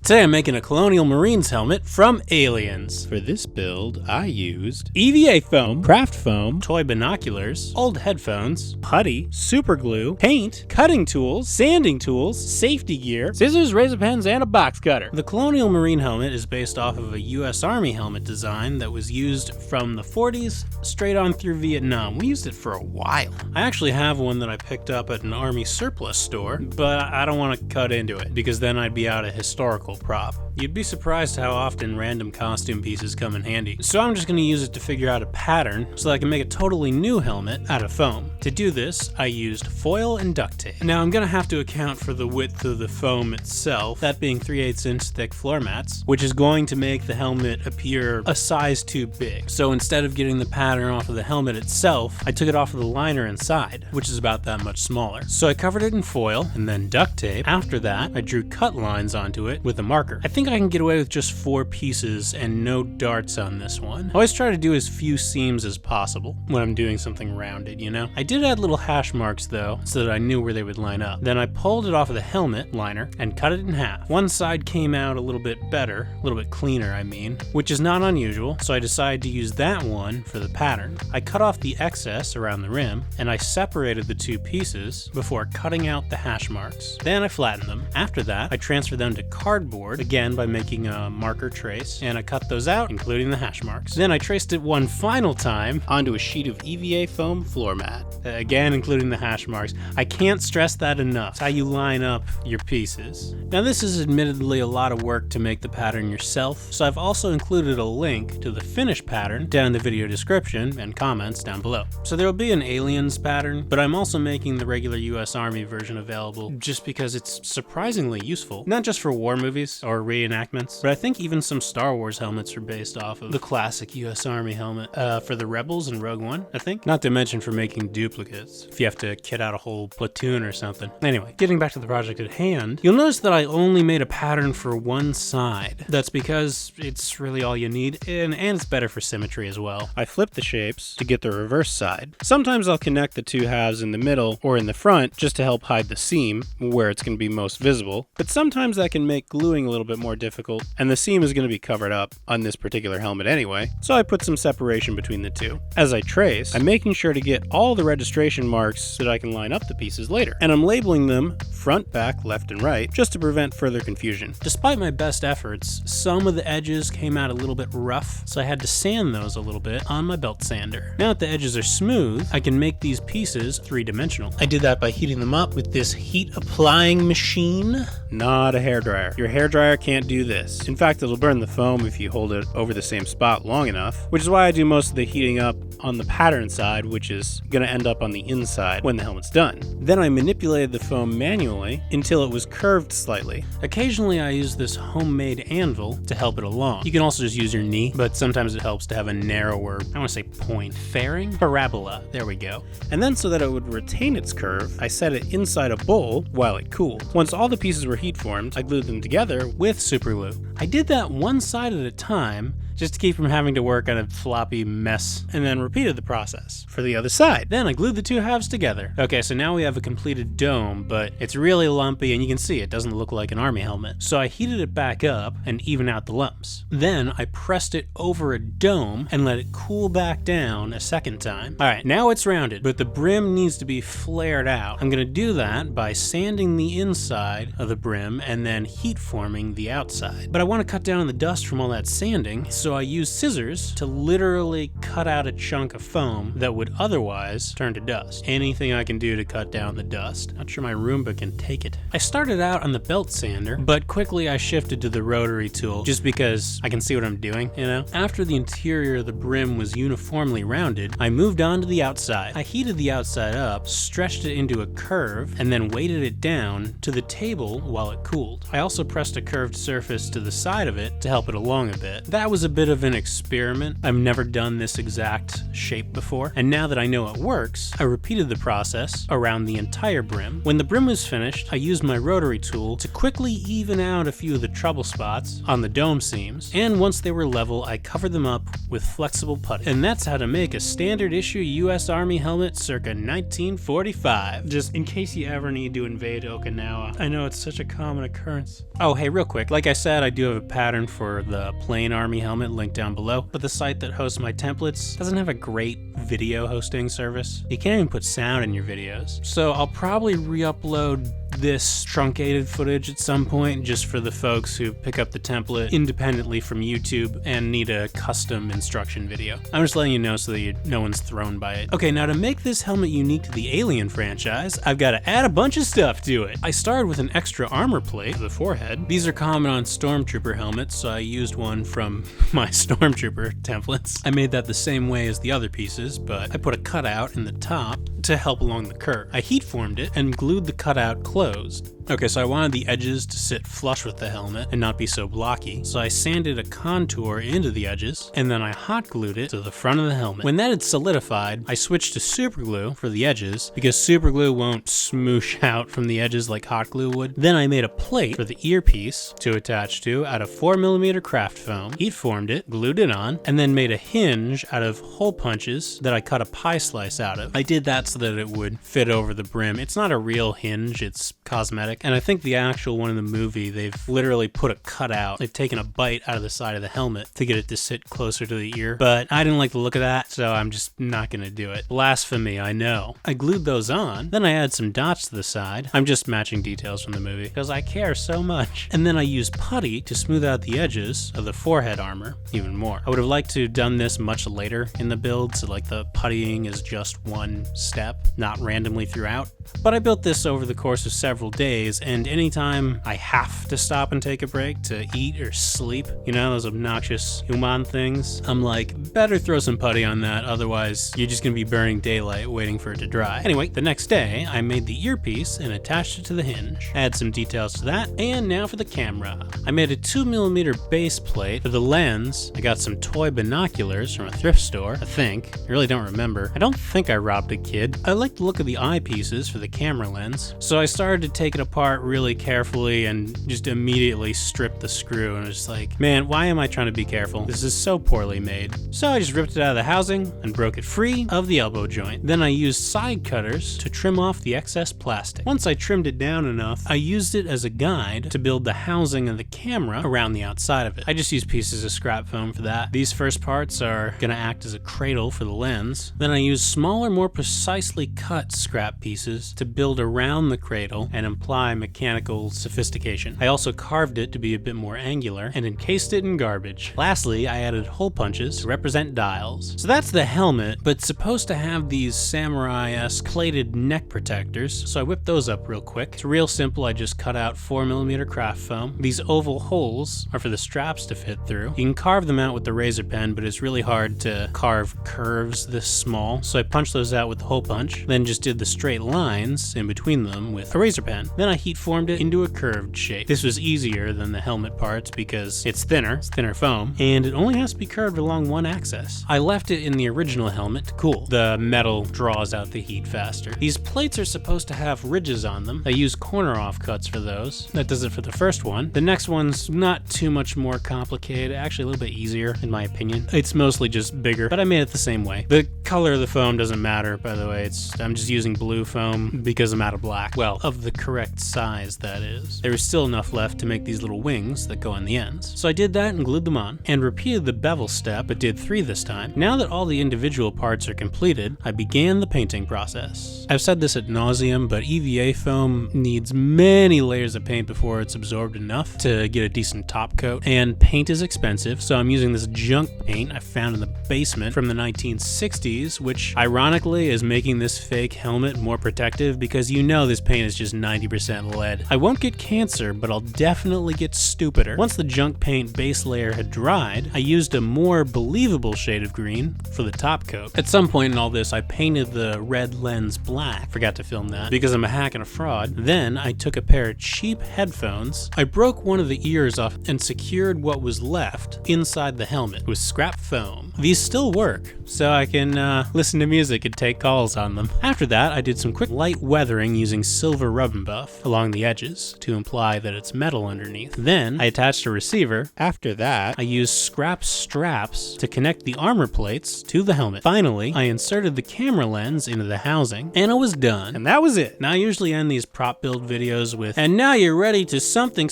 Today I'm making a Colonial Marines helmet from Aliens. For this build, I used EVA foam, craft foam, toy binoculars, old headphones, putty, super glue, paint, cutting tools, sanding tools, safety gear, scissors, razor pens, and a box cutter. The Colonial Marine helmet is based off of a US Army helmet design that was used from the 40s straight on through Vietnam. We used it for a while. I actually have one that I picked up at an Army surplus store, but I don't want to cut into it because then I'd be out of historical prop. You'd be surprised how often random costume pieces come in handy. So I'm just going to use it to figure out a pattern so that I can make a totally new helmet out of foam. To do this, I used foil and duct tape. Now I'm going to have to account for the width of the foam itself, that being 3/8 inch thick floor mats, which is going to make the helmet appear a size too big. So instead of getting the pattern off of the helmet itself, I took it off of the liner inside, which is about that much smaller. So I covered it in foil and then duct tape. After that, I drew cut lines onto it with a marker. I think I can get away with just 4 pieces and no darts on this one. I always try to do as few seams as possible when I'm doing something rounded, you know? I did add little hash marks though, so that I knew where they would line up. Then I pulled it off of the helmet liner and cut it in half. One side came out a little bit better, a little bit cleaner I mean, which is not unusual, so I decided to use that one for the pattern. I cut off the excess around the rim, and I separated the 2 pieces before cutting out the hash marks. Then I flattened them. After that, I transferred them to cardboard, again by making a marker trace, and I cut those out, including the hash marks. Then I traced it one final time onto a sheet of EVA foam floor mat, again including the hash marks. I can't stress that enough. It's how you line up your pieces. Now this is admittedly a lot of work to make the pattern yourself, so I've also included a link to the finished pattern down in the video description and comments down below. So there will be an Aliens pattern, but I'm also making the regular US Army version available just because it's surprisingly useful, not just for war movies or reenactments, but I think even some Star Wars helmets are based off of the classic US Army helmet for the Rebels and Rogue One, I think. Not to mention for making duplicates, if you have to kit out a whole platoon or something. Anyway, getting back to the project at hand, you'll notice that I only made a pattern for one side. That's because it's really all you need, and it's better for symmetry as well. I flipped the shapes to get the reverse side. Sometimes I'll connect the 2 halves in the middle or in the front just to help hide the seam where it's going to be most visible, but sometimes that can make gluing a little bit more difficult, and the seam is going to be covered up on this particular helmet anyway, so I put some separation between the 2. As I trace, I'm making sure to get all the registration marks so that I can line up the pieces later, and I'm labeling them front, back, left, and right just to prevent further confusion. Despite my best efforts, some of the edges came out a little bit rough, so I had to sand those a little bit on my belt sander. Now that the edges are smooth, I can make these pieces 3-dimensional. I did that by heating them up with this heat applying machine, not a hairdryer. Your hairdryer can't do this. In fact, it'll burn the foam if you hold it over the same spot long enough, which is why I do most of the heating up on the pattern side, which is going to end up on the inside when the helmet's done. Then I manipulated the foam manually until it was curved slightly. Occasionally I use this homemade anvil to help it along. You can also just use your knee, but sometimes it helps to have a narrower, I want to say point, fairing? Parabola, there we go. And then so that it would retain its curve, I set it inside a bowl while it cooled. Once all the pieces were heat formed, I glued them together with super glue. I did that one side at a time, just to keep from having to work on a floppy mess, and then repeated the process for the other side. Then I glued the 2 halves together. Okay, so now we have a completed dome, but it's really lumpy and you can see it doesn't look like an army helmet. So I heated it back up and evened out the lumps. Then I pressed it over a dome and let it cool back down a second time. All right, now it's rounded, but the brim needs to be flared out. I'm gonna do that by sanding the inside of the brim and then heat forming the outside. But I wanna cut down on the dust from all that sanding, so I used scissors to literally cut out a chunk of foam that would otherwise turn to dust. Anything I can do to cut down the dust. Not sure my Roomba can take it. I started out on the belt sander, but quickly I shifted to the rotary tool just because I can see what I'm doing, you know? After the interior of the brim was uniformly rounded, I moved on to the outside. I heated the outside up, stretched it into a curve, and then weighted it down to the table while it cooled. I also pressed a curved surface to the side of it to help it along a bit. That was a bit of an experiment. I've never done this exact shape before, and now that I know it works, I repeated the process around the entire brim. When the brim was finished, I used my rotary tool to quickly even out a few of the trouble spots on the dome seams, and once they were level, I covered them up with flexible putty. And that's how to make a standard issue US Army helmet circa 1945. Just in case you ever need to invade Okinawa. I know it's such a common occurrence. Oh, hey, real quick, like I said, I do have a pattern for the plain Army helmet linked down below, but the site that hosts my templates doesn't have a great video hosting service. You can't even put sound in your videos. So I'll probably re-upload this truncated footage at some point just for the folks who pick up the template independently from YouTube and need a custom instruction video. I'm just letting you know so that no one's thrown by it. Okay, now to make this helmet unique to the Alien franchise, I've got to add a bunch of stuff to it. I started with an extra armor plate for the forehead. These are common on Stormtrooper helmets, so I used one from my Stormtrooper templates. I made that the same way as the other pieces, but I put a cutout in the top to help along the curve. I heat formed it and glued the cutout closed. Okay, so I wanted the edges to sit flush with the helmet and not be so blocky, so I sanded a contour into the edges, and then I hot glued it to the front of the helmet. When that had solidified, I switched to super glue for the edges, because super glue won't smoosh out from the edges like hot glue would. Then I made a plate for the earpiece to attach to out of 4mm craft foam, heat formed it, glued it on, and then made a hinge out of hole punches that I cut a pie slice out of. I did that so that it would fit over the brim. It's not a real hinge, it's cosmetic. And I think the actual one in the movie, they've literally put a cutout. They've taken a bite out of the side of the helmet to get it to sit closer to the ear. But I didn't like the look of that, so I'm just not gonna do it. Blasphemy, I know. I glued those on, then I added some dots to the side. I'm just matching details from the movie because I care so much. And then I used putty to smooth out the edges of the forehead armor even more. I would have liked to have done this much later in the build, so like the puttying is just one step, not randomly throughout. But I built this over the course of several days, and anytime I have to stop and take a break to eat or sleep, you know, those obnoxious human things, I'm like, better throw some putty on that, otherwise you're just gonna be burning daylight waiting for it to dry. Anyway, the next day, I made the earpiece and attached it to the hinge. Add some details to that, and now for the camera. I made a 2mm base plate. For the lens, I got some toy binoculars from a thrift store, I think. I really don't remember. I don't think I robbed a kid. I like the look of the eyepieces for the camera lens, so I started to take it apart really carefully and just immediately stripped the screw, and I was just like, man, why am I trying to be careful? This is so poorly made. So I just ripped it out of the housing and broke it free of the elbow joint. Then I used side cutters to trim off the excess plastic. Once I trimmed it down enough, I used it as a guide to build the housing of the camera around the outside of it. I just used pieces of scrap foam for that. These first parts are gonna act as a cradle for the lens. Then I used smaller, more precisely cut scrap pieces to build around the cradle and imply mechanical sophistication. I also carved it to be a bit more angular and encased it in garbage. Lastly, I added hole punches to represent dials. So that's the helmet, but it's supposed to have these samurai-esque plated neck protectors, so I whipped those up real quick. It's real simple. I just cut out 4mm craft foam. These oval holes are for the straps to fit through. You can carve them out with the razor pen, but it's really hard to carve curves this small, so I punched those out with the hole punch, then just did the straight lines in between them with a razor pen. Then I heat formed it into a curved shape. This was easier than the helmet parts because it's thinner foam, and it only has to be curved along one axis. I left it in the original helmet to cool. The metal draws out the heat faster. These plates are supposed to have ridges on them. I use corner offcuts for those. That does it for the first one. The next one's not too much more complicated, actually a little bit easier in my opinion. It's mostly just bigger, but I made it the same way. The color of the foam doesn't matter, by the way. I'm just using blue foam because I'm out of black. Well, of the correct size, that is. There was still enough left to make these little wings that go on the ends. So I did that and glued them on, and repeated the bevel step, but did 3 this time. Now that all the individual parts are completed, I began the painting process. I've said this ad nauseum, but EVA foam needs many layers of paint before it's absorbed enough to get a decent top coat, and paint is expensive, so I'm using this junk paint I found in the basement from the 1960s, which ironically is making this fake helmet more protective because you know this paint is just 90% lead. I won't get cancer, but I'll definitely get stupider. Once the junk paint base layer had dried, I used a more believable shade of green for the top coat. At some point in all this, I painted the red lens black. Forgot to film that because I'm a hack and a fraud. Then I took a pair of cheap headphones. I broke one of the ears off and secured what was left inside the helmet with scrap foam. These still work, so I can listen to music and take calls on them. After that, I did some quick light weathering using silver rub and buff along the edges to imply that it's metal underneath. Then I attached a receiver. After that, I used scrap straps to connect the armor plates to the helmet. Finally, I inserted the camera lens into the housing, and I was done. And that was it. Now I usually end these prop build videos with, and now you're ready to something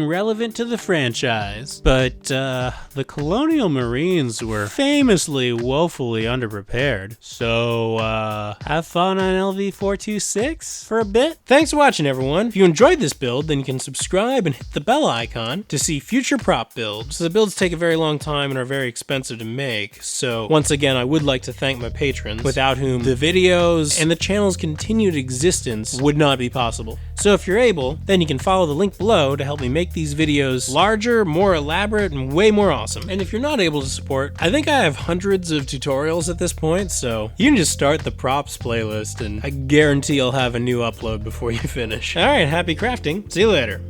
relevant to the franchise. But the Colonial Marines were famously woefully underprepared. So have fun on LV426 for a bit. Thanks for watching, everyone. If you enjoyed this build, then you can subscribe and hit the bell icon to see future prop builds. The builds take a very long time and are very expensive to make, so once again I would like to thank my patrons, without whom the videos and the channel's continued existence would not be possible. So if you're able, then you can follow the link below to help me make these videos larger, more elaborate, and way more awesome. And if you're not able to support, I think I have hundreds of tutorials at this point, so you can just start the props playlist and I guarantee I'll have a new upload before you finish. Alright, happy crafting. See you later.